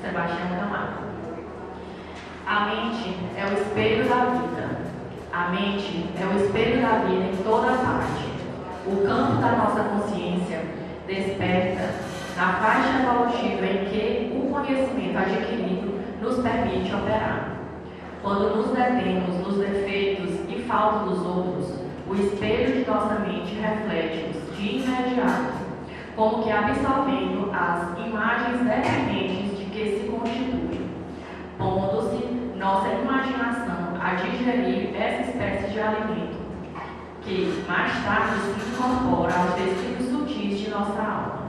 Sebastião Camargo. A mente é o espelho da vida. A mente é o espelho da vida em toda parte. O campo da nossa consciência desperta na faixa evolutiva em que o conhecimento adquirido nos permite operar. Quando nos detemos nos defeitos e faltas dos outros, o espelho de nossa mente reflete-os de imediato, como que absorvendo as imagens dependentes de que se constitui, pondo-se nossa imaginação a digerir essa espécie de alimento, que mais tarde se incorpora aos tecidos sutis de nossa alma.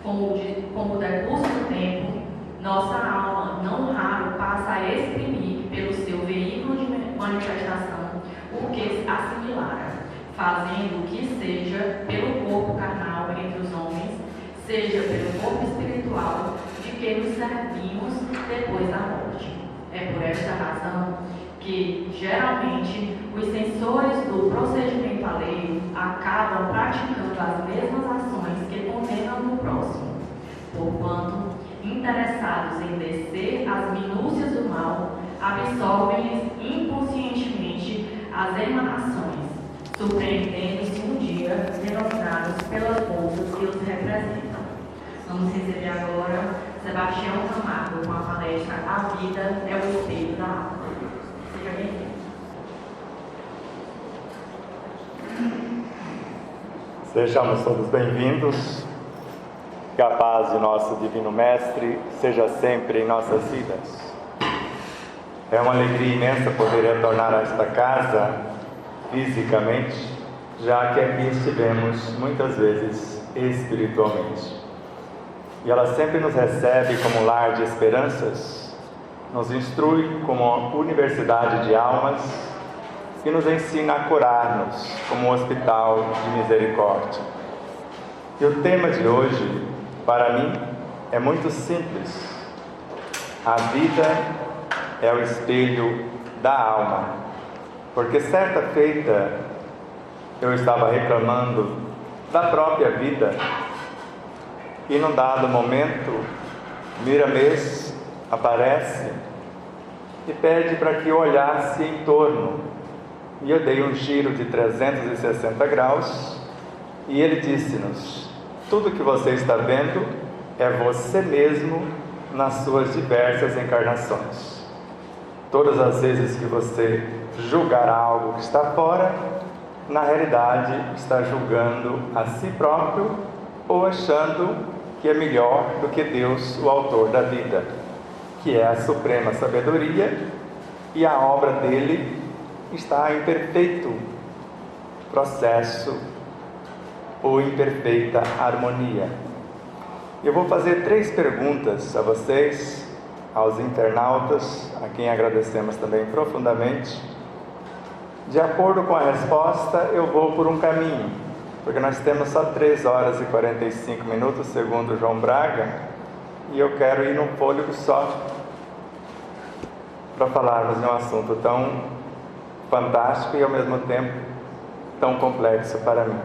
Com o decurso do tempo, nossa alma não raro passa a exprimir pelo seu veículo de manifestação o que assimilara, fazendo que seja pelo corpo carnal entre os homens, seja pelo corpo espiritual de que nos servimos depois da morte. É por esta razão que, geralmente, os sensores do procedimento alheio acabam praticando as mesmas ações que condenam no próximo, porquanto, interessados em descer as minúcias do mal, absorvem inconscientemente as emanações, surpreendendo-se um dia denominados pelas bolsas que os representam. Vamos receber agora Sebastião Camargo com a palestra A Vida é o Espelho da Alma. Seja bem-vindo. Sejamos todos bem-vindos. Que a paz de nosso Divino Mestre seja sempre em nossas vidas. É uma alegria imensa poder retornar a esta casa fisicamente, já que aqui estivemos muitas vezes espiritualmente. E ela sempre nos recebe como lar de esperanças, nos instrui como uma universidade de almas e nos ensina a curar-nos como um hospital de misericórdia. E o tema de hoje, para mim, é muito simples. A vida é o espelho da alma. Porque certa feita eu estava reclamando da própria vida e num dado momento Miramês aparece e pede para que eu olhasse em torno. E eu dei um giro de 360 graus e ele disse-nos: tudo que você está vendo é você mesmo nas suas diversas encarnações. Todas as vezes que você julgar algo que está fora, na realidade está julgando a si próprio ou achando que é melhor do que Deus, o autor da vida, que é a suprema sabedoria, e a obra dele está em perfeito processo ou em perfeita harmonia. Eu vou fazer 3 perguntas a vocês, aos internautas, a quem agradecemos também profundamente. De acordo com a resposta, eu vou por um caminho, porque nós temos só 3 horas e 45 minutos, segundo João Braga, e eu quero ir num fôlego só, para falarmos de um assunto tão fantástico e ao mesmo tempo tão complexo para mim.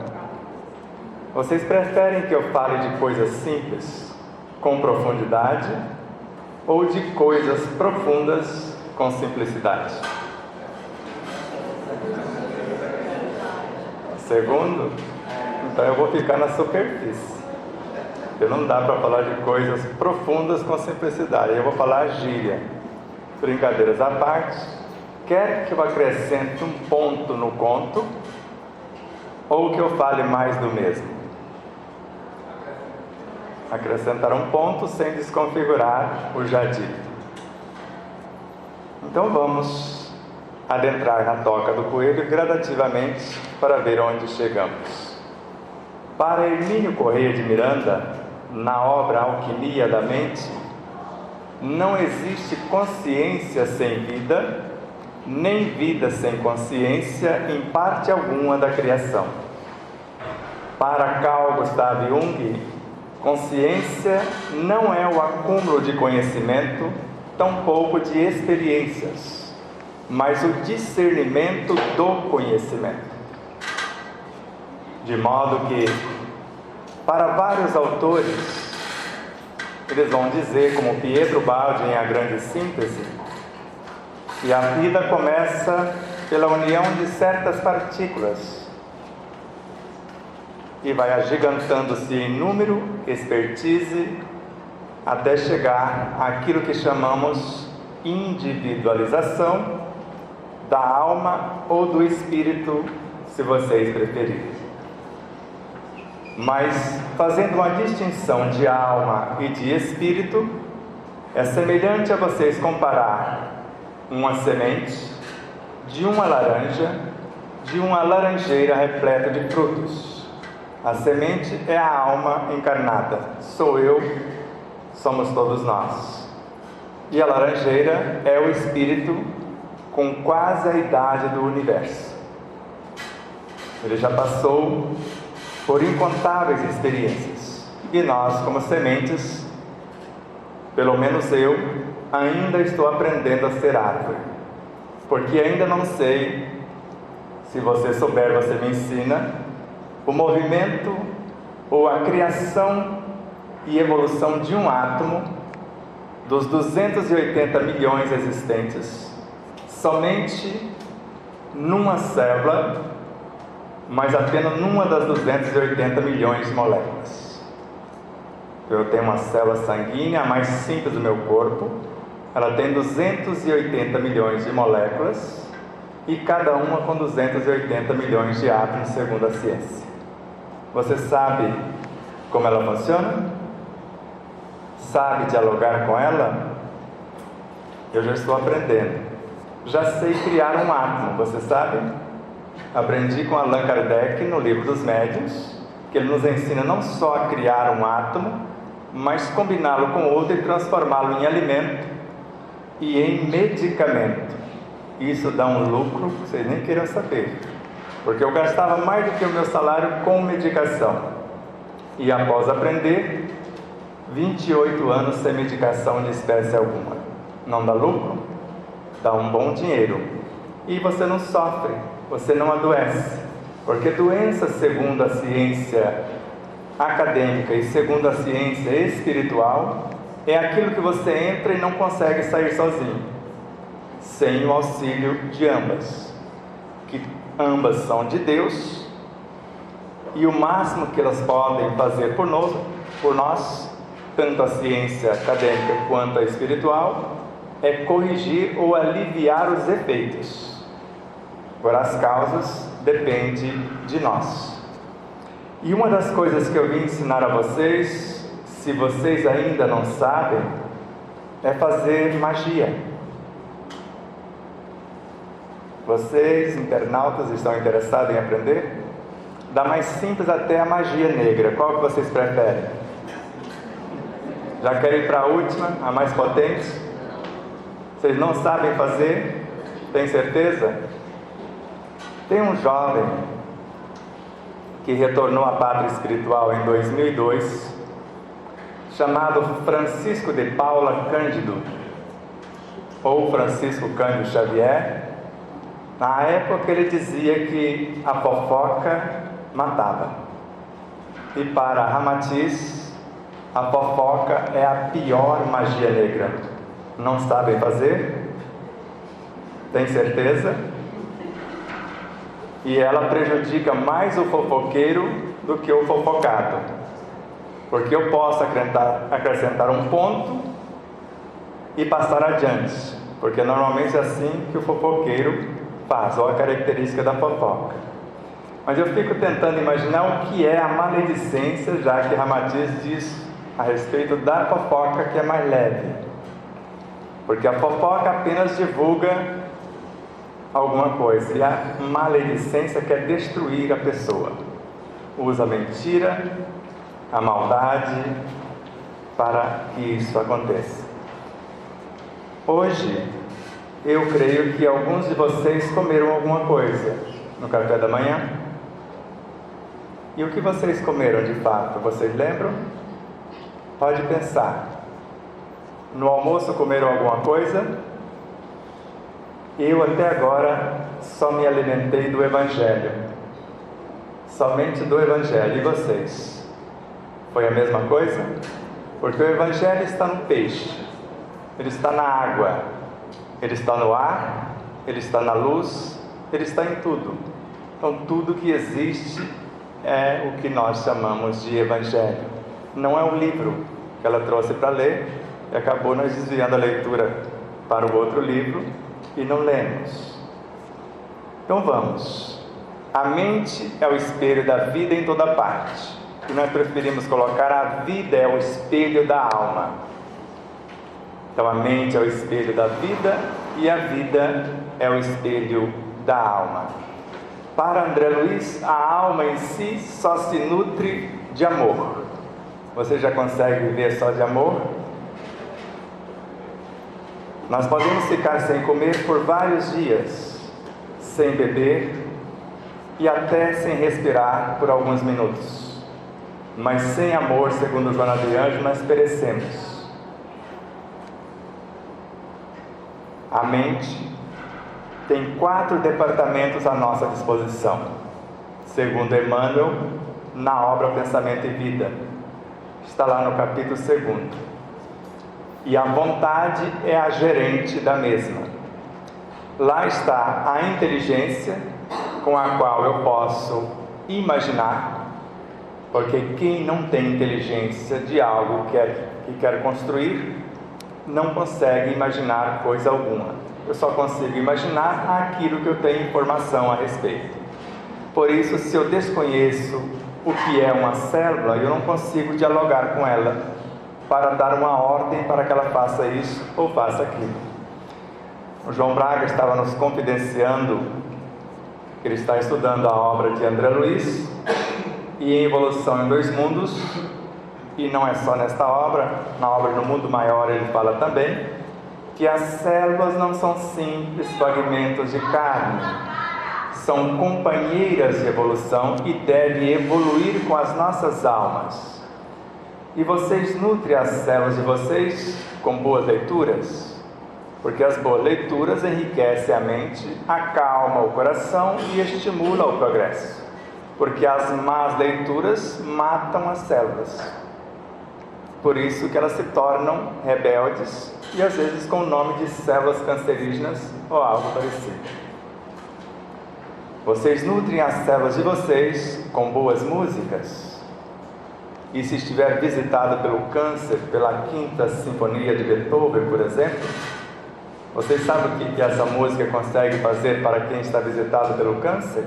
Vocês preferem que eu fale de coisas simples, com profundidade, ou de coisas profundas, com simplicidade? Segundo, então eu vou ficar na superfície. Porque não dá para falar de coisas profundas com simplicidade. Eu vou falar gíria. Brincadeiras à parte, quer que eu acrescente um ponto no conto, ou que eu fale mais do mesmo? Acrescentar um ponto sem desconfigurar o já dito. Então vamos adentrar na toca do coelho gradativamente para ver onde chegamos. Para Hermínio Corrêa de Miranda, na obra Alquimia da Mente, não existe consciência sem vida, nem vida sem consciência em parte alguma da criação. Para Carl Gustav Jung, consciência não é o acúmulo de conhecimento, tampouco de experiências, mas o discernimento do conhecimento. De modo que, para vários autores, eles vão dizer, como Pietro Baldi em A Grande Síntese, que a vida começa pela união de certas partículas e vai agigantando-se em número, expertise, até chegar àquilo que chamamos individualização da alma ou do espírito, se vocês preferirem. Mas, fazendo uma distinção de alma e de espírito, é semelhante a vocês comparar uma semente de uma laranja, de uma laranjeira repleta de frutos. A semente é a alma encarnada, sou eu, somos todos nós. E a laranjeira é o espírito com quase a idade do universo. Ele já passou por incontáveis experiências. E nós, como sementes, pelo menos eu, ainda estou aprendendo a ser árvore. Porque ainda não sei, se você souber, você me ensina, o movimento ou a criação e evolução de um átomo dos 280 milhões existentes, somente numa célula, mas apenas numa das 280 milhões de moléculas. Eu tenho uma célula sanguínea, a mais simples do meu corpo, ela tem 280 milhões de moléculas e cada uma com 280 milhões de átomos, segundo a ciência. Você sabe como ela funciona? Sabe dialogar com ela? Eu já estou aprendendo. Já sei criar um átomo, você sabe? Aprendi com Allan Kardec no Livro dos Médiuns, que ele nos ensina não só a criar um átomo, mas combiná-lo com outro e transformá-lo em alimento e em medicamento. Isso dá um lucro que vocês nem queiram saber, porque eu gastava mais do que o meu salário com medicação. E após aprender, 28 anos sem medicação de espécie alguma. Não dá lucro? Dá um bom dinheiro. E você não sofre, você não adoece. Porque doença, segundo a ciência acadêmica e segundo a ciência espiritual, é aquilo que você entra e não consegue sair sozinho, sem o auxílio de ambas, que ambas são de Deus, e o máximo que elas podem fazer por nós, tanto a ciência acadêmica quanto a espiritual, é corrigir ou aliviar os efeitos. Agora, as causas dependem de nós. E uma das coisas que eu vim ensinar a vocês, se vocês ainda não sabem, é fazer magia. Vocês, internautas, estão interessados em aprender? Da mais simples até a magia negra. Qual que vocês preferem? Já querem ir para a última, a mais potente? Vocês não sabem fazer? Tem certeza? Tem um jovem que retornou à pátria espiritual em 2002, chamado Francisco de Paula Cândido, ou Francisco Cândido Xavier. Na época ele dizia que a fofoca matava. E para Ramatiz, a fofoca é a pior magia negra. Não sabem fazer? Tem certeza? E ela prejudica mais o fofoqueiro do que o fofocado. Porque eu posso acrescentar um ponto e passar adiante. Porque normalmente é assim que o fofoqueiro faz, ou a característica da fofoca. Mas eu fico tentando imaginar o que é a maledicência, já que Ramatiz diz a respeito da fofoca que é mais leve. Porque a fofoca apenas divulga alguma coisa, e a maledicência quer destruir a pessoa. Usa a mentira, a maldade, para que isso aconteça. Hoje, eu creio que alguns de vocês comeram alguma coisa no café da manhã. E o que vocês comeram de fato? Vocês lembram? Pode pensar. No almoço comeram alguma coisa? Eu até agora só me alimentei do Evangelho. Somente do Evangelho. E vocês? Foi a mesma coisa? Porque o Evangelho está no peixe, ele está na água, ele está no ar, ele está na luz, ele está em tudo. Então tudo que existe é o que nós chamamos de Evangelho. Não é um livro que ela trouxe para ler e acabou nós desviando a leitura para o outro livro e não lemos. Então vamos. A mente é o espelho da vida em toda parte. E nós preferimos colocar a vida é o espelho da alma. Então a mente é o espelho da vida e a vida é o espelho da alma. Para André Luiz, a alma em si só se nutre de amor. Você já consegue viver só de amor? Nós podemos ficar sem comer por vários dias, sem beber e até sem respirar por alguns minutos. Mas sem amor, segundo Joana de Anjos, nós perecemos. A mente tem 4 departamentos à nossa disposição, segundo Emmanuel, na obra Pensamento e Vida. Está lá no capítulo 2. E a vontade é a gerente da mesma. Lá está a inteligência, com a qual eu posso imaginar, porque quem não tem inteligência de algo que quer construir, não consegue imaginar coisa alguma. Eu só consigo imaginar aquilo que eu tenho informação a respeito. Por isso, se eu desconheço o que é uma célula, eu não consigo dialogar com ela para dar uma ordem para que ela faça isso ou faça aquilo. O João Braga estava nos confidenciando que ele está estudando a obra de André Luiz e em Evolução em Dois Mundos, e não é só nesta obra, na obra No Mundo Maior ele fala também que as células não são simples fragmentos de carne, são companheiras de evolução e devem evoluir com as nossas almas. E vocês nutrem as células de vocês com boas leituras, porque as boas leituras enriquecem a mente, acalmam o coração e estimulam o progresso, porque as más leituras matam as células. Por isso que elas se tornam rebeldes e às vezes com o nome de células cancerígenas ou algo parecido. Vocês nutrem as células de vocês com boas músicas. E se estiver visitado pelo câncer, pela Quinta Sinfonia de Beethoven, por exemplo, vocês sabem o que essa música consegue fazer para quem está visitado pelo câncer?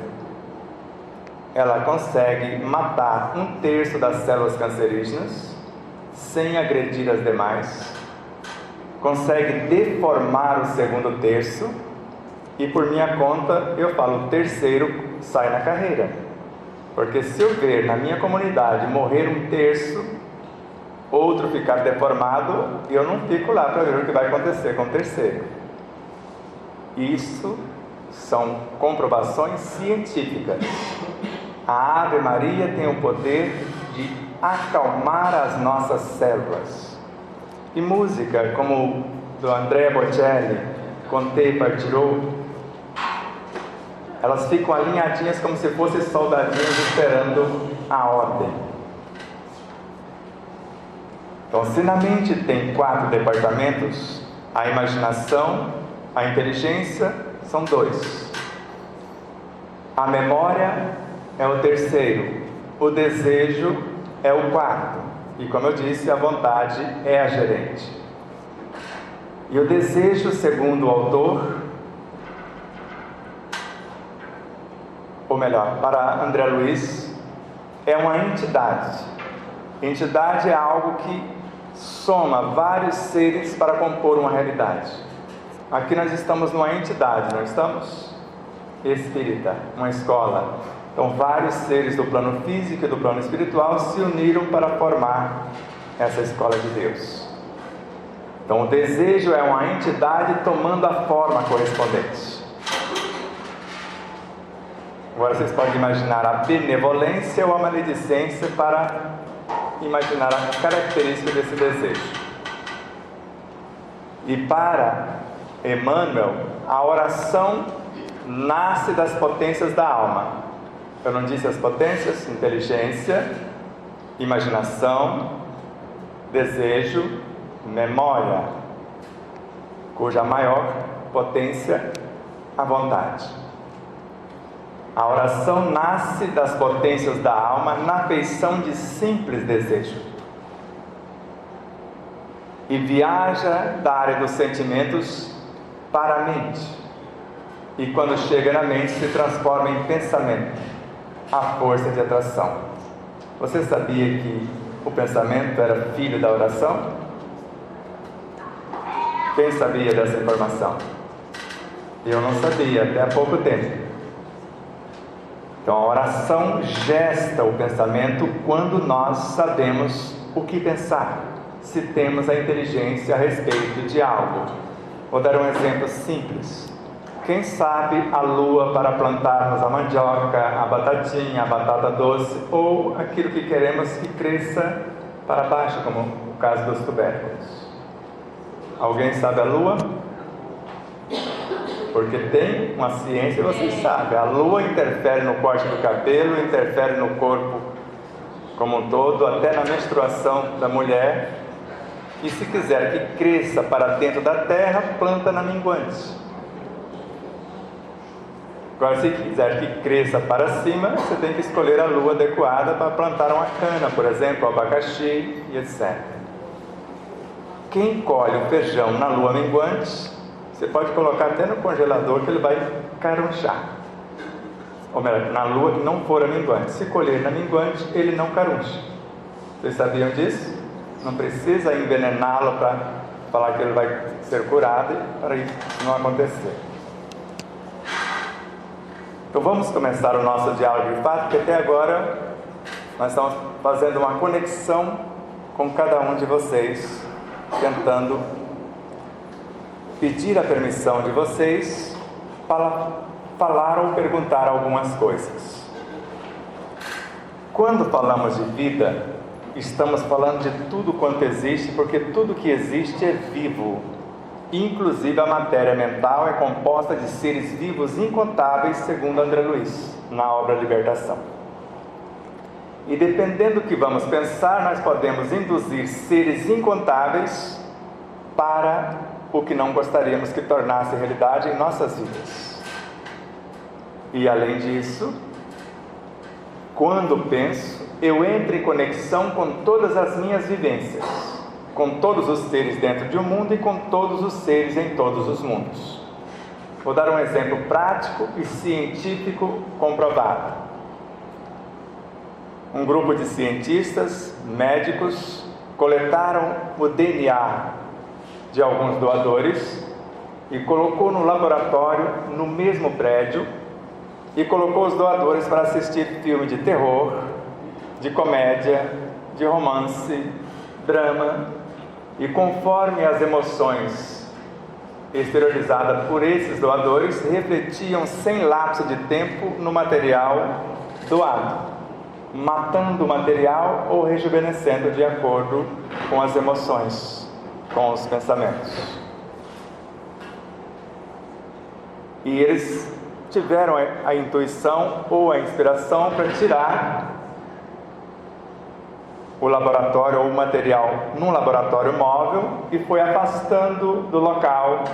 Ela consegue matar 1/3 das células cancerígenas sem agredir as demais, consegue deformar o segundo terço e, por minha conta, eu falo, o terceiro sai na carreira. Porque se eu ver na minha comunidade morrer 1/3, outro ficar deformado, eu não fico lá para ver o que vai acontecer com o terceiro. Isso são comprovações científicas. A Ave Maria tem o poder de acalmar as nossas células. E música, como do Andrea Bocelli, Conte Partirou, elas ficam alinhadinhas como se fossem soldadinhos esperando a ordem. Então, se na mente tem 4 departamentos, a imaginação, a inteligência são 2. A memória é o terceiro, o desejo é o 4. E como eu disse, a vontade é a gerente. E o desejo, segundo o autor, ou melhor, para André Luiz, é uma entidade. Entidade é algo que soma vários seres para compor uma realidade. Aqui nós estamos numa entidade, não estamos? Espírita, uma escola. Então vários seres do plano físico e do plano espiritual se uniram para formar essa escola de Deus. Então o desejo é uma entidade tomando a forma correspondente. Agora vocês podem imaginar a benevolência ou a maledicência para imaginar a característica desse desejo. E para Emmanuel, a oração nasce das potências da alma. Eu não disse as potências? Inteligência, imaginação, desejo, memória, cuja maior potência, a vontade. A oração nasce das potências da alma na feição de simples desejo e viaja da área dos sentimentos para a mente, e quando chega na mente se transforma em pensamento, a força de atração. Você sabia que o pensamento era filho da oração? Quem sabia dessa informação? Eu não sabia até há pouco tempo. Então a oração gesta o pensamento quando nós sabemos o que pensar, se temos a inteligência a respeito de algo. Vou dar um exemplo simples. Quem sabe a lua para plantarmos a mandioca, a batatinha, a batata doce ou aquilo que queremos que cresça para baixo, como o caso dos tubérculos? Alguém sabe a lua? Porque tem uma ciência, você sabe, a lua interfere no corte do cabelo, interfere no corpo como um todo, até na menstruação da mulher. E se quiser que cresça para dentro da terra, planta na minguante. Agora, se quiser que cresça para cima, você tem que escolher a lua adequada para plantar uma cana, por exemplo, abacaxi e etc. Quem colhe o feijão na lua minguante, você pode colocar até no congelador que ele vai carunchar. Ou melhor, na lua que não for a minguante. Se colher na minguante, ele não caruncha. Vocês sabiam disso? Não precisa envenená-lo para falar que ele vai ser curado, para isso não acontecer. Então vamos começar o nosso diálogo de fato, porque até agora nós estamos fazendo uma conexão com cada um de vocês, tentando pedir a permissão de vocês para falar ou perguntar algumas coisas. Quando falamos de vida, estamos falando de tudo quanto existe, porque tudo que existe é vivo. Inclusive a matéria mental é composta de seres vivos incontáveis, segundo André Luiz, na obra Libertação. E dependendo do que vamos pensar, nós podemos induzir seres incontáveis para o que não gostaríamos que tornasse realidade em nossas vidas. E além disso, quando penso, eu entro em conexão com todas as minhas vivências, com todos os seres dentro de um mundo e com todos os seres em todos os mundos. Vou dar um exemplo prático e científico comprovado. Um grupo de cientistas, médicos, coletaram o DNA de alguns doadores e colocou no laboratório no mesmo prédio e colocou os doadores para assistir filme de terror, de comédia, de romance, drama, e conforme as emoções exteriorizadas por esses doadores refletiam sem lapso de tempo no material doado, matando o material ou rejuvenescendo de acordo com as emoções, com os pensamentos. E eles tiveram a intuição ou a inspiração para tirar o laboratório ou o material num laboratório móvel e foi afastando do local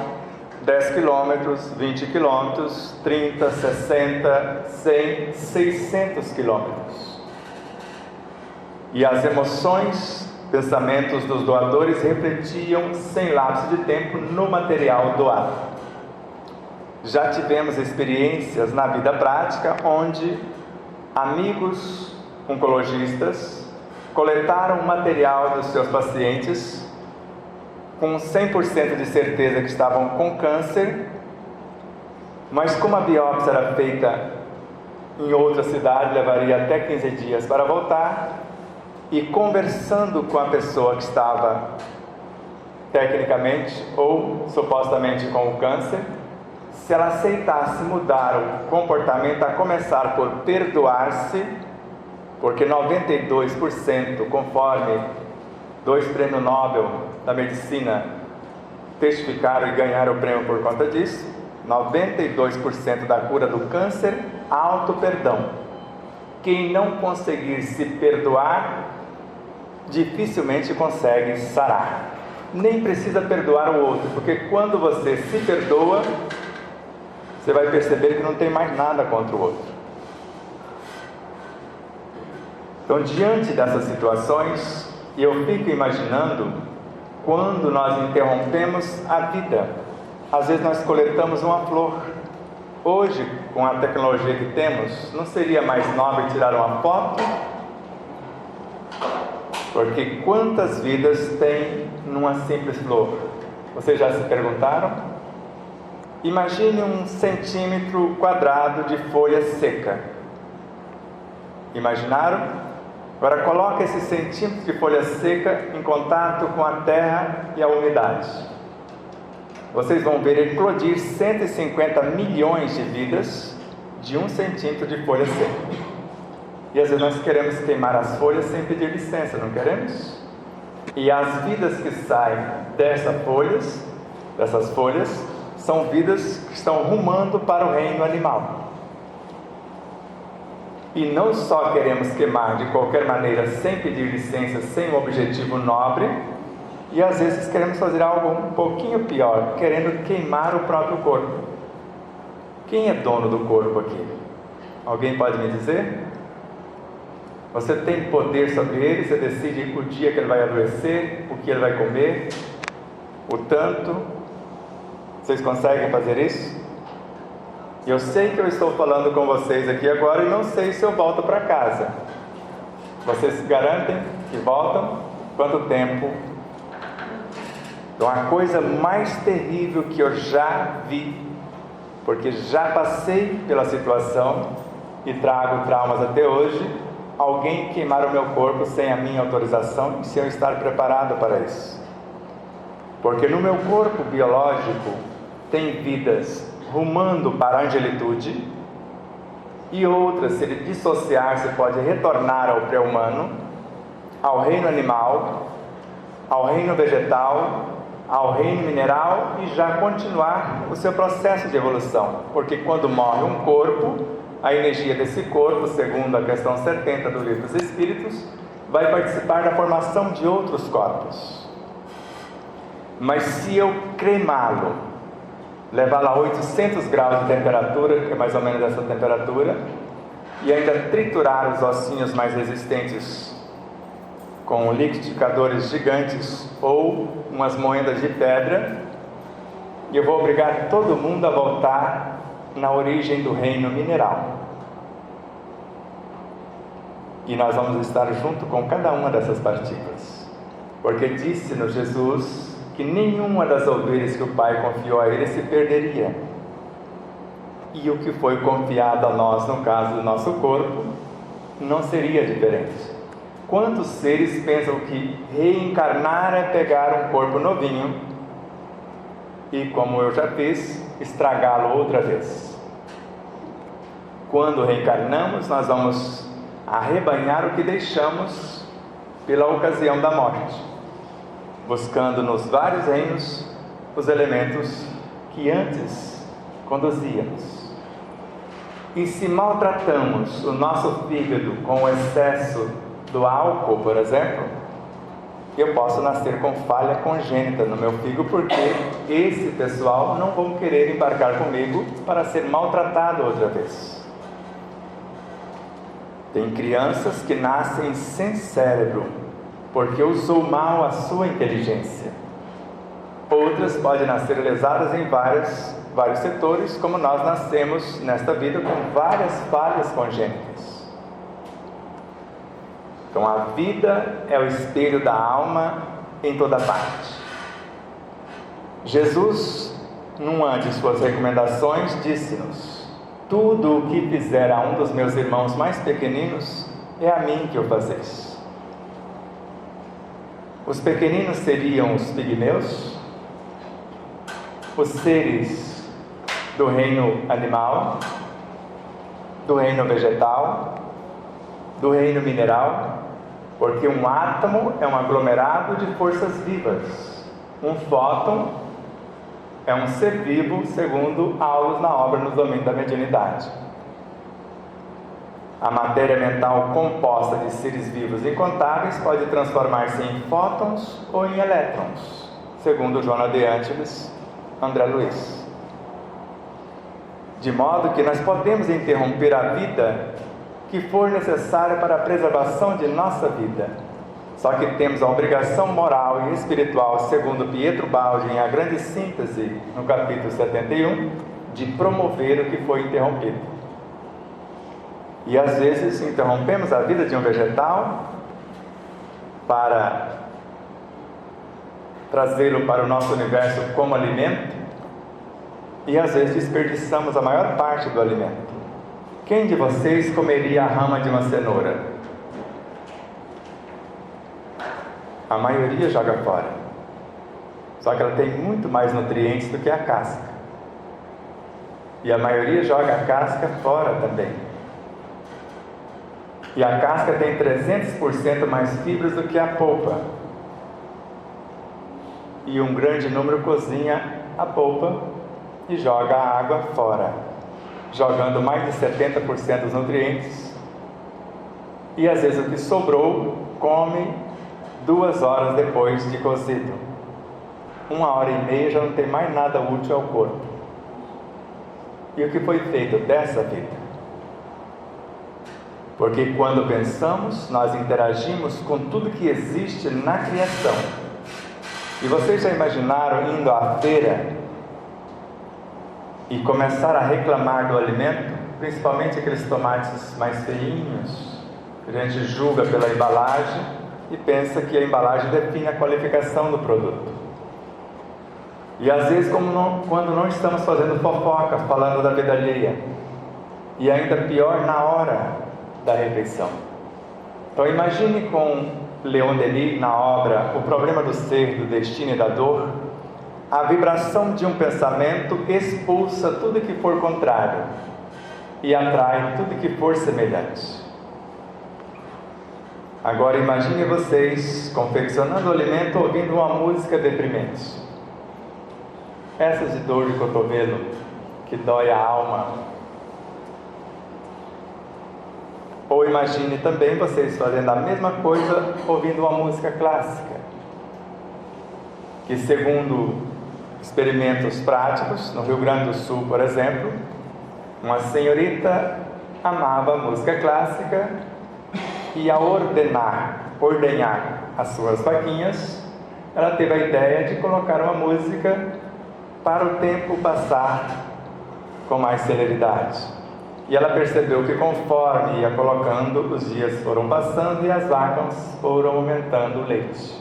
10 quilômetros, 20 quilômetros, 30, 60, 100, 600 quilômetros. E as emoções, pensamentos dos doadores refletiam sem lapso de tempo no material doado. Já tivemos experiências na vida prática onde amigos oncologistas coletaram material dos seus pacientes com 100% de certeza que estavam com câncer, mas como a biópsia era feita em outra cidade, levaria até 15 dias para voltar, e conversando com a pessoa que estava tecnicamente ou supostamente com o câncer, se ela aceitasse mudar o comportamento, a começar por perdoar-se, porque 92%, conforme 2 prêmios Nobel da medicina testificaram e ganharam o prêmio por conta disso, 92% da cura do câncer, auto-perdão. Quem não conseguir se perdoar, dificilmente consegue sarar. Nem precisa perdoar o outro, porque quando você se perdoa, você vai perceber que não tem mais nada contra o outro. Então, diante dessas situações, eu fico imaginando quando nós interrompemos a vida. Às vezes nós coletamos uma flor. Hoje, com a tecnologia que temos, não seria mais nobre tirar uma foto? Porque quantas vidas tem numa simples flor? Vocês já se perguntaram? Imagine 1 centímetro quadrado de folha seca. Imaginaram? Agora coloque esse centímetro de folha seca em contato com a terra e a umidade. Vocês vão ver eclodir 150 milhões de vidas de 1 centímetro de folha seca. E às vezes nós queremos queimar as folhas sem pedir licença, não queremos? E as vidas que saem dessas folhas, são vidas que estão rumando para o reino animal. E não só queremos queimar de qualquer maneira, sem pedir licença, sem um objetivo nobre, e às vezes queremos fazer algo um pouquinho pior, querendo queimar o próprio corpo. Quem é dono do corpo aqui? Alguém pode me dizer? Você tem poder sobre ele, você decide o dia que ele vai adoecer, o que ele vai comer, o tanto. Vocês conseguem fazer isso? Eu sei que eu estou falando com vocês aqui agora e não sei se eu volto para casa. Vocês se garantem que voltam? Quanto tempo? Então, a coisa mais terrível que eu já vi, porque já passei pela situação e trago traumas até hoje, alguém queimar o meu corpo sem a minha autorização e sem eu estar preparado para isso. Porque no meu corpo biológico tem vidas rumando para a angelitude, e outras, se ele dissociar-se, pode retornar ao pré-humano, ao reino animal, ao reino vegetal, ao reino mineral, e já continuar o seu processo de evolução. Porque quando morre um corpo, a energia desse corpo, segundo a questão 70 do Livro dos Espíritos, vai participar da formação de outros corpos. Mas se eu cremá-lo, levá-lo a 800 graus de temperatura, que é mais ou menos essa temperatura, e ainda triturar os ossinhos mais resistentes com liquidificadores gigantes ou umas moedas de pedra, e eu vou obrigar todo mundo a voltar na origem do reino mineral. E nós vamos estar junto com cada uma dessas partículas, porque disse-nos Jesus que nenhuma das ovelhas que o Pai confiou a ele se perderia. E o que foi confiado a nós, no caso do nosso corpo, não seria diferente. Quantos seres pensam que reencarnar é pegar um corpo novinho e, como eu já fiz, estragá-lo outra vez? Quando reencarnamos, nós vamos arrebanhar o que deixamos pela ocasião da morte, buscando nos vários reinos os elementos que antes conduzíamos. E se maltratamos o nosso fígado com o excesso do álcool, por exemplo, eu posso nascer com falha congênita no meu fígado, porque esse pessoal não vão querer embarcar comigo para ser maltratado outra vez. Tem crianças que nascem sem cérebro, porque usou mal a sua inteligência. Outras podem nascer lesadas em vários setores, como nós nascemos nesta vida com várias falhas congênitas. Então a vida é o espelho da alma em toda parte. Jesus, numa de suas recomendações, disse-nos: tudo o que fizer a um dos meus irmãos mais pequeninos, é a mim que o fazeis. Os pequeninos seriam os pigmeus, os seres do reino animal, do reino vegetal, do reino mineral, porque um átomo é um aglomerado de forças vivas. Um fóton é um ser vivo, segundo Aulos na obra No Domínio da Mediunidade. A matéria mental composta de seres vivos incontáveis pode transformar-se em fótons ou em elétrons, segundo Joana de Ângeles, André Luiz. De modo que nós podemos interromper a vida que for necessária para a preservação de nossa vida. Só que temos a obrigação moral e espiritual, segundo Pietro Baldi, em A Grande Síntese, no capítulo 71, de promover o que foi interrompido. E às vezes interrompemos a vida de um vegetal para trazê-lo para o nosso universo como alimento, e às vezes desperdiçamos a maior parte do alimento. Quem de vocês comeria a rama de uma cenoura? A maioria joga fora. Só que ela tem muito mais nutrientes do que a casca. E a maioria joga a casca fora também. E a casca tem 300% mais fibras do que a polpa. E um grande número cozinha a polpa e joga a água fora, jogando mais de 70% dos nutrientes. E às vezes o que sobrou come 2 horas depois de cozido. 1h30 já não tem mais nada útil ao corpo. E o que foi feito dessa vida? Porque quando pensamos, nós interagimos com tudo que existe na criação. E vocês já imaginaram indo à feira e começar a reclamar do alimento, principalmente aqueles tomates mais feinhos, que a gente julga pela embalagem e pensa que a embalagem define a qualificação do produto. E às vezes, quando não estamos fazendo fofoca, falando da vida alheia, e ainda pior na hora da refeição. Então imagine com Leon Denis na obra O Problema do Ser, do Destino e da Dor. A vibração de um pensamento expulsa tudo que for contrário e atrai tudo que for semelhante. Agora imagine vocês confeccionando o alimento ouvindo uma música deprimente. Essas de dor de cotovelo, que dói a alma. Ou imagine também vocês fazendo a mesma coisa ouvindo uma música clássica, que segundo experimentos práticos, no Rio Grande do Sul, por exemplo, uma senhorita amava música clássica e ao ordenhar as suas vaquinhas, ela teve a ideia de colocar uma música para o tempo passar com mais celeridade. E ela percebeu que conforme ia colocando, os dias foram passando e as vacas foram aumentando o leite.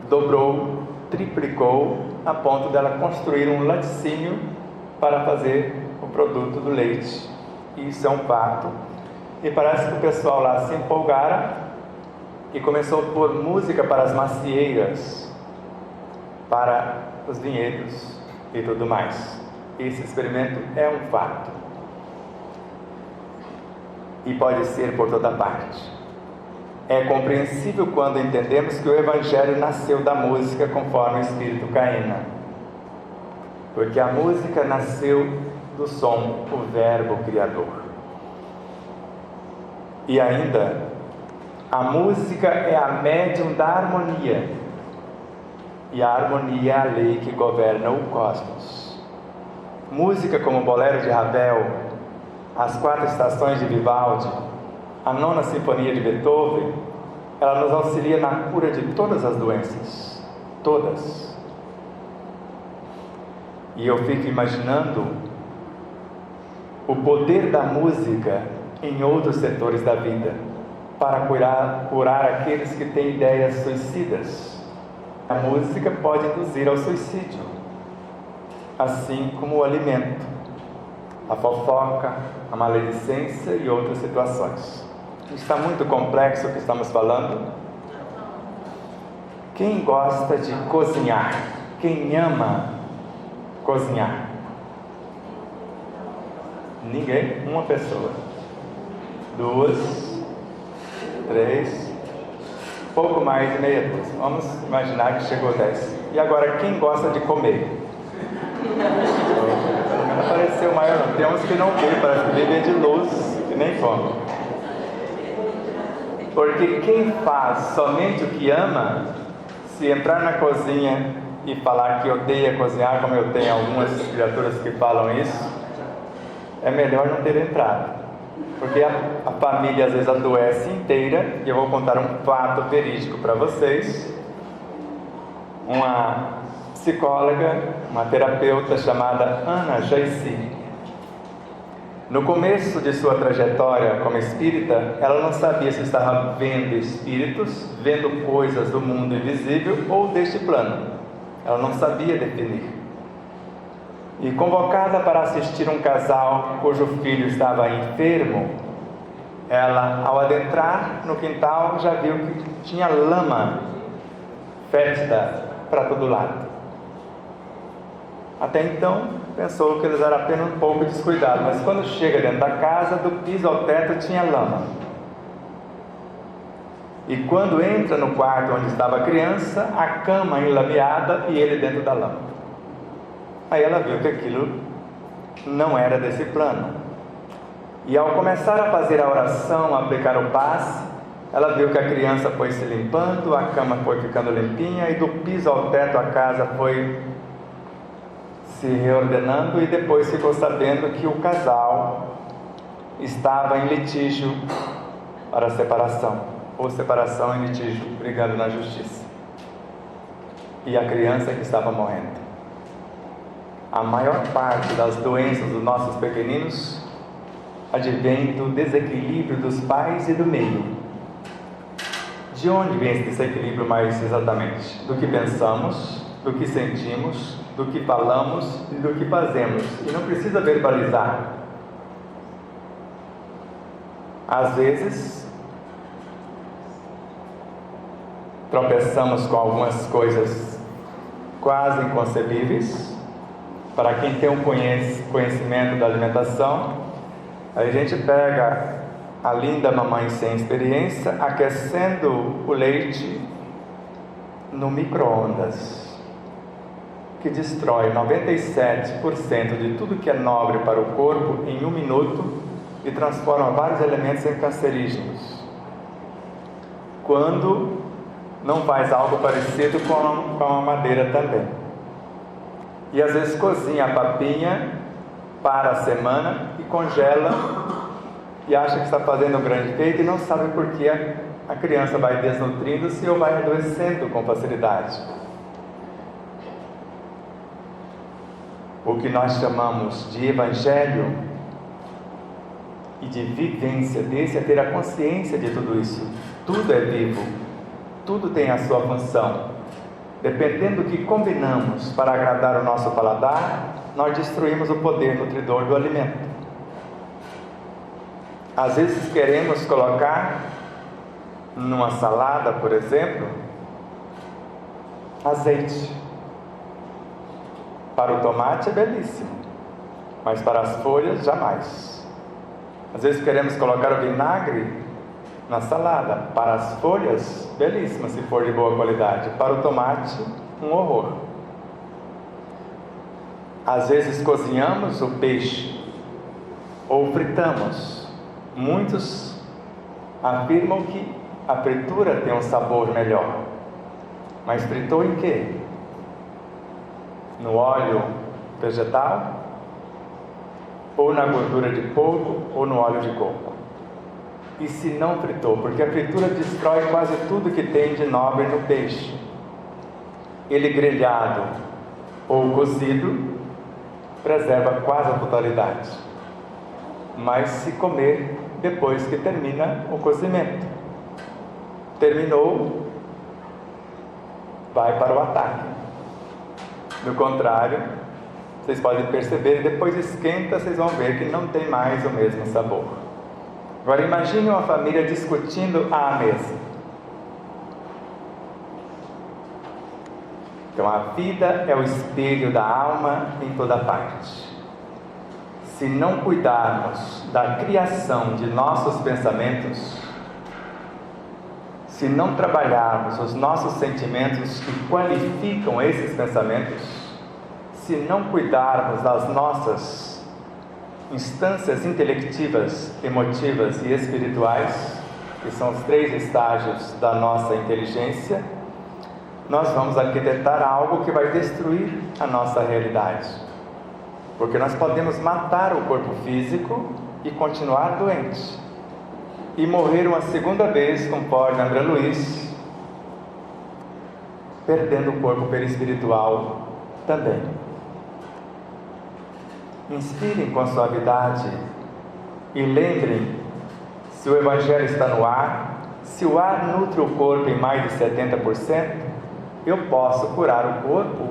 Dobrou, triplicou, a ponto dela construir um laticínio para fazer o produto do leite. Isso é um fato. E parece que o pessoal lá se empolgara e começou a pôr música para as macieiras, para os vinhedos e tudo mais. Esse experimento é um fato. E pode ser por toda parte. É compreensível quando entendemos que o Evangelho nasceu da música conforme o Espírito Caína. Porque a música nasceu do som, o Verbo Criador. E ainda, a música é a médium da harmonia. E a harmonia é a lei que governa o cosmos. Música como o Bolero de Ravel, as 4 estações de Vivaldi, a 9ª Sinfonia de Beethoven, ela nos auxilia na cura de todas as doenças. Todas. E eu fico imaginando o poder da música em outros setores da vida, para curar aqueles que têm ideias suicidas. A música pode induzir ao suicídio, assim como o alimento, a fofoca, a maledicência e outras situações. Está muito complexo o que estamos falando. Quem gosta de cozinhar? Quem ama cozinhar? Ninguém? Uma pessoa. 2, 3, pouco mais de meia dúzia. Vamos imaginar que chegou 10. E agora, quem gosta de comer? Não apareceu maior não. Tem uns que não veem, parece que vivem de luz, que nem come. Porque quem faz somente o que ama, se entrar na cozinha e falar que odeia cozinhar, como eu tenho algumas criaturas que falam isso, é melhor não ter entrado. Porque a família às vezes adoece inteira, e eu vou contar um fato verídico para vocês. Uma psicóloga, uma terapeuta chamada Ana Jaissi, no começo de sua trajetória como espírita, ela não sabia se estava vendo espíritos, vendo coisas do mundo invisível ou deste plano. Ela não sabia definir. E convocada para assistir um casal cujo filho estava enfermo, ela, ao adentrar no quintal, já viu que tinha lama fétida para todo lado. Até então, pensou que eles eram apenas um pouco descuidados, mas quando chega dentro da casa, do piso ao teto tinha lama. E quando entra no quarto onde estava a criança, a cama enlameada e ele dentro da lama. Aí ela viu que aquilo não era desse plano. E ao começar a fazer a oração, a aplicar o passe, ela viu que a criança foi se limpando, a cama foi ficando limpinha e do piso ao teto a casa foi se reordenando, e depois ficou sabendo que o casal estava em litígio para separação, ou separação em litígio, brigando na justiça. E a criança que estava morrendo. A maior parte das doenças dos nossos pequeninos advém do desequilíbrio dos pais e do meio. De onde vem esse desequilíbrio mais exatamente? Do que pensamos, do que sentimos, do que falamos e do que fazemos. E não precisa verbalizar. Às vezes, tropeçamos com algumas coisas quase inconcebíveis. Para quem tem um conhecimento da alimentação, a gente pega a linda mamãe sem experiência aquecendo o leite no micro-ondas, que destrói 97% de tudo que é nobre para o corpo em 1 minuto e transforma vários elementos em cancerígenos. Quando não faz algo parecido com a mamadeira também. E às vezes cozinha a papinha para a semana e congela e acha que está fazendo um grande feito e não sabe por que a criança vai desnutrindo-se ou vai adoecendo com facilidade. O que nós chamamos de evangelho e de vivência desse é ter a consciência de tudo isso. Tudo é vivo, tudo tem a sua função. Dependendo do que combinamos para agradar o nosso paladar, nós destruímos o poder nutridor do alimento. Às vezes queremos colocar numa salada, por exemplo, azeite. Para o tomate é belíssimo, mas para as folhas jamais. Às vezes queremos colocar o vinagre na salada. Para as folhas, belíssima se for de boa qualidade. Para o tomate, um horror. Às vezes cozinhamos o peixe ou fritamos. Muitos afirmam que a fritura tem um sabor melhor. Mas fritou em quê? No óleo vegetal? Ou na gordura de porco? Ou no óleo de coco? E se não fritou? Porque a fritura destrói quase tudo que tem de nobre no peixe. Ele grelhado ou cozido preserva quase a totalidade. Mas se comer depois que termina o cozimento, terminou, vai para o ataque. Do contrário, vocês podem perceber, depois esquenta, vocês vão ver que não tem mais o mesmo sabor. Agora imagine uma família discutindo à mesa. Então a vida é o espelho da alma em toda parte. Se não cuidarmos da criação de nossos pensamentos, se não trabalharmos os nossos sentimentos que qualificam esses pensamentos, se não cuidarmos das nossas instâncias intelectivas, emotivas e espirituais, que são os 3 estágios da nossa inteligência, nós vamos arquitetar algo que vai destruir a nossa realidade. Porque nós podemos matar o corpo físico e continuar doente. E morrer uma segunda vez, conforme André Luiz, perdendo o corpo perispiritual também. Inspirem com suavidade e lembrem, se o Evangelho está no ar, se o ar nutre o corpo em mais de 70%, eu posso curar o corpo,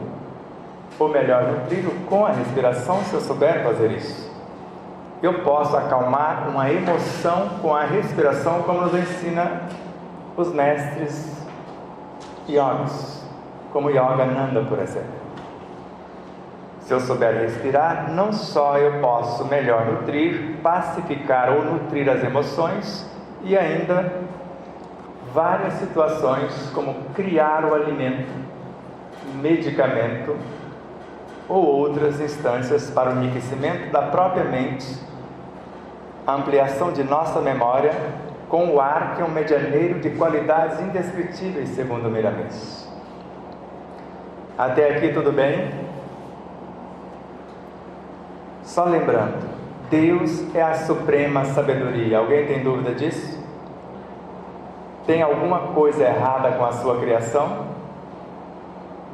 ou melhor, nutri-lo com a respiração, se eu souber fazer isso. Eu posso acalmar uma emoção com a respiração, como nos ensina os mestres yogis, como Yogananda, por exemplo. Se eu souber respirar, não só eu posso melhor nutrir, pacificar ou nutrir as emoções, e ainda várias situações como criar o alimento, medicamento ou outras instâncias para o enriquecimento da própria mente, a ampliação de nossa memória com o ar, que é um medianeiro de qualidades indescritíveis, segundo Miramês. Até aqui tudo bem? Só lembrando, Deus é a suprema sabedoria. Alguém tem dúvida disso? Tem alguma coisa errada com a sua criação?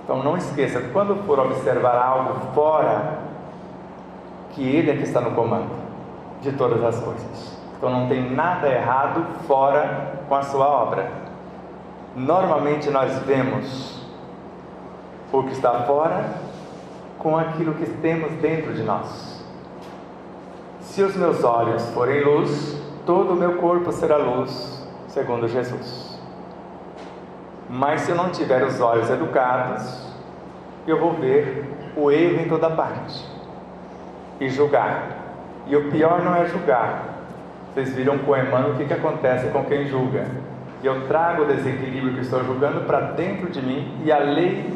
Então não esqueça, quando for observar algo fora, que Ele é que está no comando de todas as coisas. Então não tem nada errado fora com a sua obra. Normalmente nós vemos o que está fora com aquilo que temos dentro de nós. Se os meus olhos forem luz, todo o meu corpo será luz, segundo Jesus. Mas se eu não tiver os olhos educados, eu vou ver o erro em toda parte e julgar. E o pior não é julgar. Vocês viram com Emmanuel o que acontece com quem julga. Eu trago o desequilíbrio que estou julgando para dentro de mim, e a lei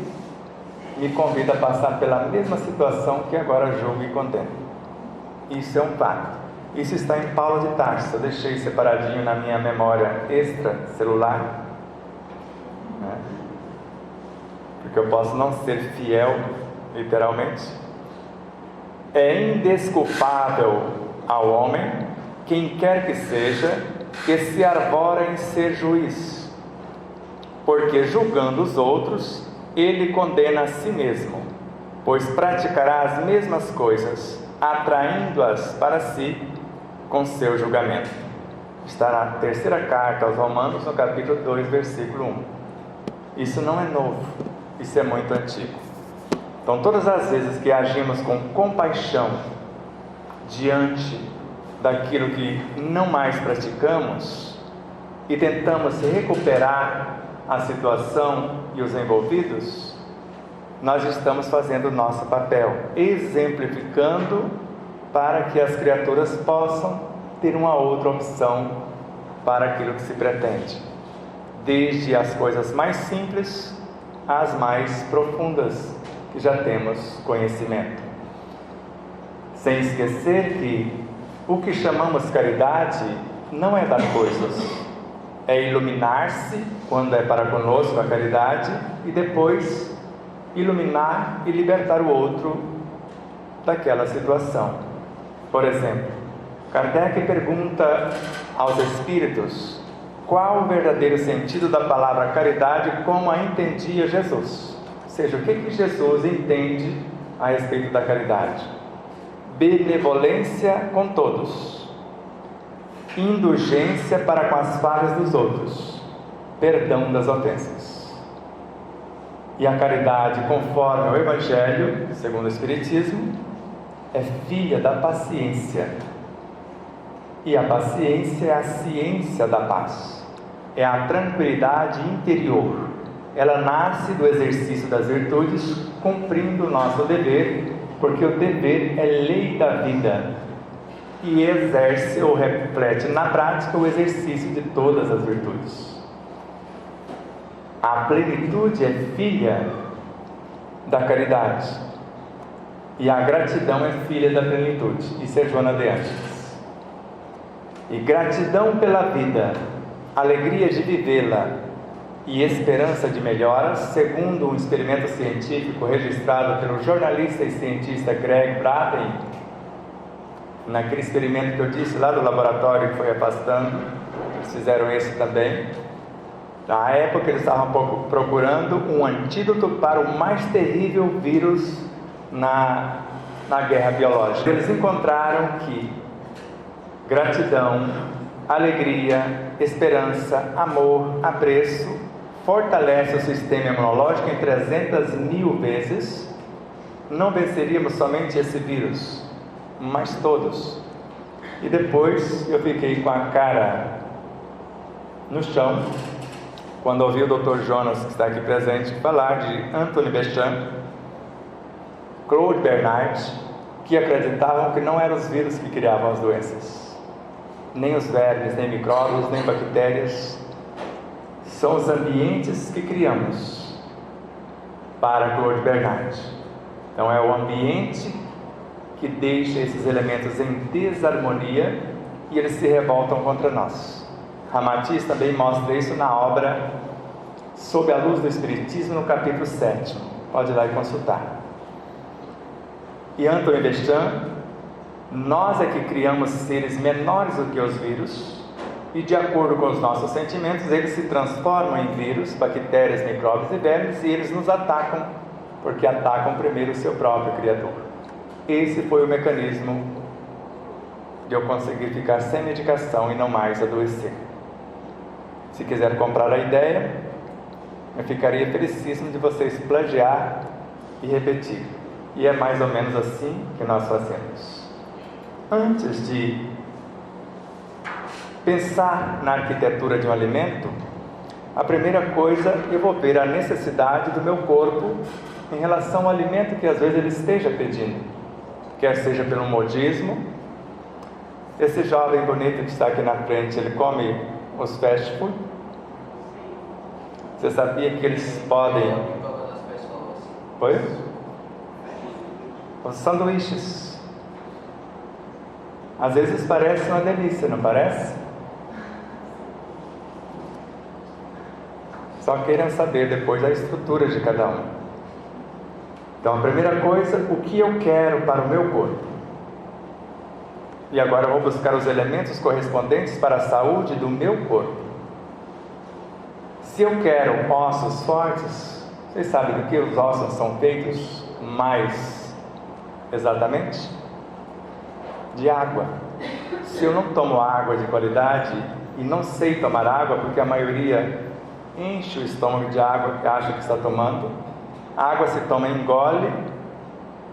me convida a passar pela mesma situação que agora julgo e condeno. Isso é um fato. Isso está em Paulo de Tarso. Eu deixei separadinho na minha memória extracelular, né? Porque eu posso não ser fiel, literalmente. É indesculpável ao homem, quem quer que seja, que se arvora em ser juiz, porque julgando os outros, ele condena a si mesmo, pois praticará as mesmas coisas, atraindo-as para si com seu julgamento. Está na terceira carta aos Romanos, no capítulo 2, versículo 1. Isso não é novo, isso é muito antigo. Então, todas as vezes que agimos com compaixão diante daquilo que não mais praticamos e tentamos recuperar a situação e os envolvidos, nós estamos fazendo o nosso papel, exemplificando para que as criaturas possam ter uma outra opção para aquilo que se pretende, desde as coisas mais simples às mais profundas, que já temos conhecimento. Sem esquecer que o que chamamos caridade não é dar coisas, é iluminar-se quando é para conosco a caridade, e depois iluminar e libertar o outro daquela situação. Por exemplo, Kardec pergunta aos espíritos qual o verdadeiro sentido da palavra caridade como a entendia Jesus. Ou seja, o que Jesus entende a respeito da caridade? Benevolência com todos, indulgência para com as falhas dos outros, perdão das ofensas. E a caridade, conforme o Evangelho, segundo o Espiritismo, é filha da paciência. E a paciência é a ciência da paz, é a tranquilidade interior. Ela nasce do exercício das virtudes, cumprindo o nosso dever, porque o dever é lei da vida e exerce ou reflete na prática o exercício de todas as virtudes. A plenitude é filha da caridade e a gratidão é filha da plenitude. Isso é Joana de Ângeles. E gratidão pela vida alegria de vivê-la e esperança de melhoras, segundo um experimento científico registrado pelo jornalista e cientista Greg Braden, naquele experimento que eu disse lá do laboratório que foi afastando, eles fizeram esse também. Na época eles estavam procurando um antídoto para o mais terrível vírus na guerra biológica. Eles encontraram que gratidão, alegria, esperança, amor, apreço fortalece o sistema imunológico em 300.000 vezes. Não venceríamos somente esse vírus, mas todos. E depois eu fiquei com a cara no chão quando ouvi o Dr. Jonas, que está aqui presente, falar de Anthony Béchamp, Claude Bernard, que acreditavam que não eram os vírus que criavam as doenças, nem os vermes, nem micróbios, nem bactérias. São os ambientes que criamos, para Claude Bernard. Então é o ambiente que deixa esses elementos em desarmonia e eles se revoltam contra nós. Ramatiz também mostra isso na obra Sob a Luz do Espiritismo, no capítulo 7. Pode ir lá e consultar. E Anthony Béchamp, nós é que criamos seres menores do que os vírus, e de acordo com os nossos sentimentos, eles se transformam em vírus, bactérias, micróbios e vermes, e eles nos atacam, porque atacam primeiro o seu próprio Criador. Esse foi o mecanismo de eu conseguir ficar sem medicação e não mais adoecer. Se quiser comprar a ideia, eu ficaria felicíssimo de vocês plagiar e repetir. E é mais ou menos assim que nós fazemos. Antes de pensar na arquitetura de um alimento, a primeira coisa, eu vou ver a necessidade do meu corpo em relação ao alimento que às vezes ele esteja pedindo, quer seja pelo modismo. Esse jovem bonito que está aqui na frente, ele come os fast food. Você sabia que eles podem... Oi? Os sanduíches. Às vezes parece uma delícia, não parece? Só queiram saber depois a estrutura de cada um. Então, a primeira coisa, o que eu quero para o meu corpo? E agora eu vou buscar os elementos correspondentes para a saúde do meu corpo. Se eu quero ossos fortes, vocês sabem do que os ossos são feitos mais exatamente? De água. Se eu não tomo água de qualidade e não sei tomar água, porque a maioria enche o estômago de água que acha que está tomando, a água se toma em gole,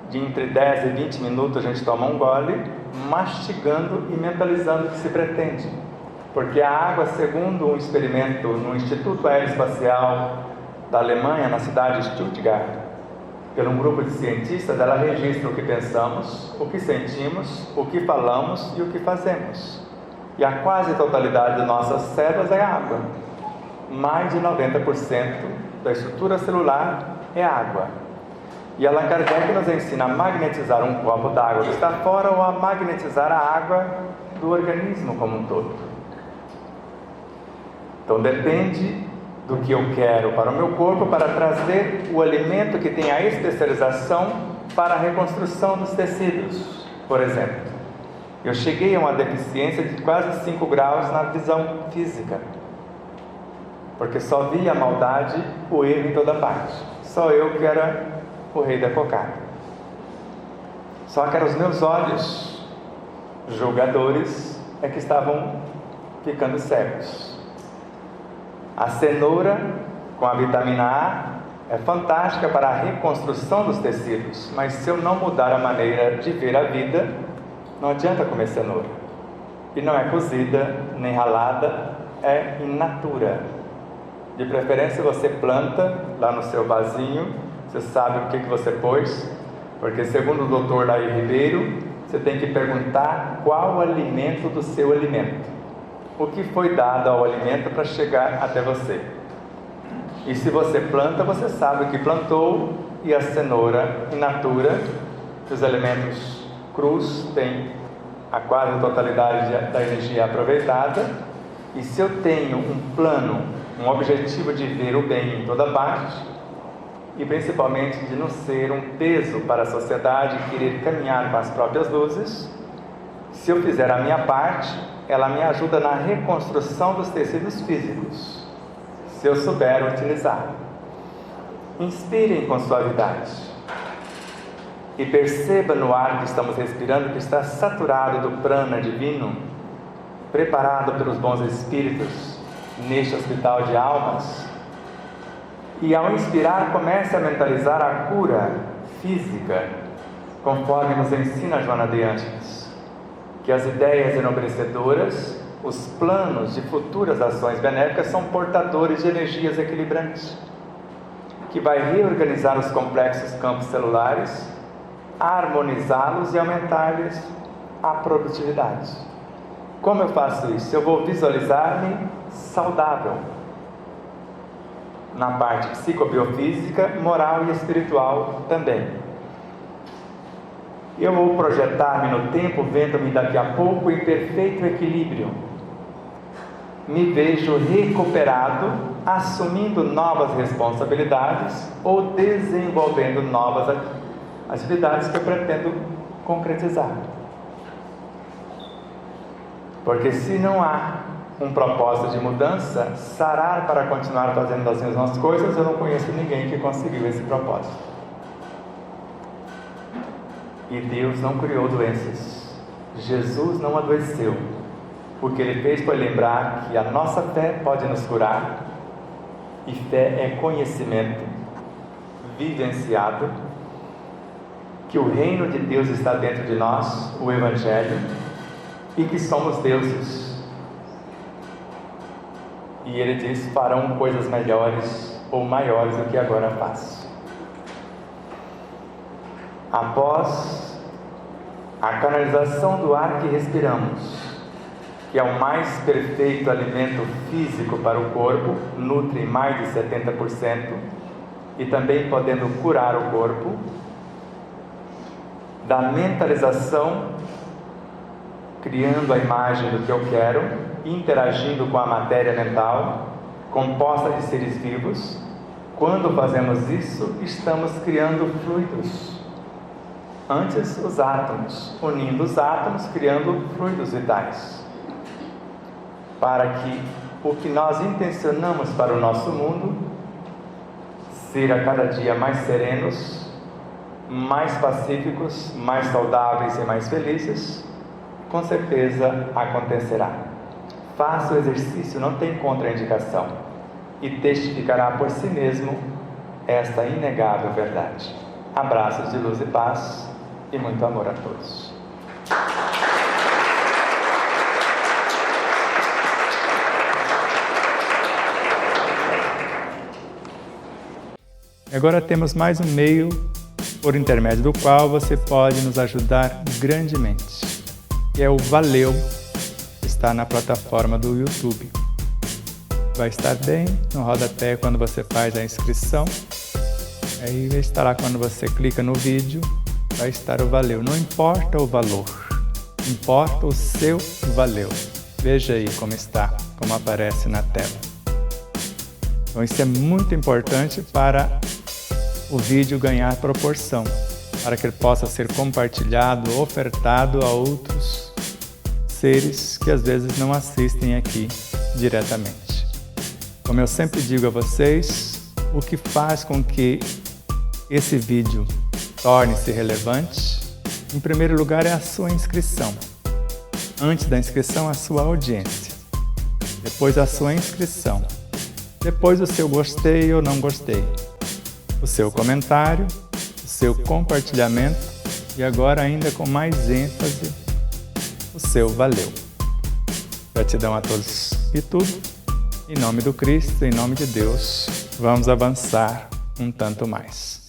de entre 10 e 20 minutos a gente toma um gole, mastigando e mentalizando o que se pretende. Porque a água, segundo um experimento no Instituto Aeroespacial da Alemanha, na cidade de Stuttgart, por um grupo de cientistas, ela registra o que pensamos, o que sentimos, o que falamos e o que fazemos. E a quase totalidade de nossas células é água. Mais de 90% da estrutura celular é água. E Allan Kardec nos ensina a magnetizar um copo d'água que está fora ou a magnetizar a água do organismo como um todo. Então depende do que eu quero para o meu corpo, para trazer o alimento que tem a especialização para a reconstrução dos tecidos. Por exemplo, eu cheguei a uma deficiência de quase 5 graus na visão física, porque só via a maldade, o erro em toda parte. Só eu que era o rei da cocada. Só que eram os meus olhos julgadores é que estavam ficando cegos. A cenoura com a vitamina A é fantástica para a reconstrução dos tecidos, mas se eu não mudar a maneira de ver a vida, não adianta comer cenoura. E não é cozida, nem ralada, é in natura. De preferência você planta lá no seu vasinho, você sabe o que você pôs, porque segundo o Dr. Laí Ribeiro, você tem que perguntar qual o alimento do seu alimento. O que foi dado ao alimento para chegar até você. E se você planta, você sabe o que plantou, e a cenoura in natura, os elementos crus têm a quase totalidade da energia aproveitada, E se eu tenho um plano, um objetivo de ver o bem em toda parte, e principalmente de não ser um peso para a sociedade e querer caminhar com as próprias luzes, se eu fizer a minha parte, ela me ajuda na reconstrução dos tecidos físicos, se eu souber utilizar. Inspirem com suavidade e perceba no ar que estamos respirando que está saturado do prana divino, preparado pelos bons espíritos neste hospital de almas. E ao inspirar, comece a mentalizar a cura física, conforme nos ensina Joana de Ângeles, que as ideias enobrecedoras, os planos de futuras ações benéficas são portadores de energias equilibrantes, que vai reorganizar os complexos campos celulares, harmonizá-los e aumentar-lhes a produtividade. Como eu faço isso? Eu vou visualizar-me saudável na parte psicobiofísica, moral e espiritual também. Eu vou projetar-me no tempo, vendo-me daqui a pouco em perfeito equilíbrio. Me vejo recuperado, assumindo novas responsabilidades ou desenvolvendo novas atividades que eu pretendo concretizar. Porque se não há um propósito de mudança, sarar para continuar fazendo as mesmas coisas, eu não conheço ninguém que conseguiu esse propósito. E Deus não criou doenças. Jesus não adoeceu. O que Ele fez foi lembrar que a nossa fé pode nos curar, e fé é conhecimento vivenciado, que o reino de Deus está dentro de nós, o Evangelho, e que somos deuses. E Ele diz: farão coisas melhores ou maiores do que agora faço. Após a canalização do ar que respiramos, que é o mais perfeito alimento físico para o corpo, nutre mais de 70%, e também podendo curar o corpo, da mentalização, criando a imagem do que eu quero, interagindo com a matéria mental, composta de seres vivos. Quando fazemos isso, estamos criando fluidos. Antes, os átomos, unindo os átomos, criando fluidos vitais. Para que o que nós intencionamos para o nosso mundo, ser a cada dia mais serenos, mais pacíficos, mais saudáveis e mais felizes, com certeza acontecerá. Faça o exercício, não tem contraindicação, e testificará por si mesmo esta inegável verdade. Abraços de luz e paz e muito amor a todos. Agora temos mais um meio por intermédio do qual você pode nos ajudar grandemente, que é o Valeu, que está na plataforma do YouTube. Vai estar bem no rodapé quando você faz a inscrição. Aí vai estar lá quando você clica no vídeo, vai estar o Valeu. Não importa o valor, importa o seu Valeu. Veja aí como está, como aparece na tela. Então isso é muito importante para o vídeo ganhar proporção, para que ele possa ser compartilhado, ofertado a outros seres que às vezes não assistem aqui diretamente. Como eu sempre digo a vocês, o que faz com que esse vídeo torne-se relevante, em primeiro lugar, é a sua inscrição. Antes da inscrição, a sua audiência. Depois, a sua inscrição. Depois, o seu gostei ou não gostei. O seu comentário, o seu compartilhamento e agora ainda com mais ênfase, o seu valeu. Gratidão a todos e tudo. Em nome do Cristo, em nome de Deus, vamos avançar um tanto mais.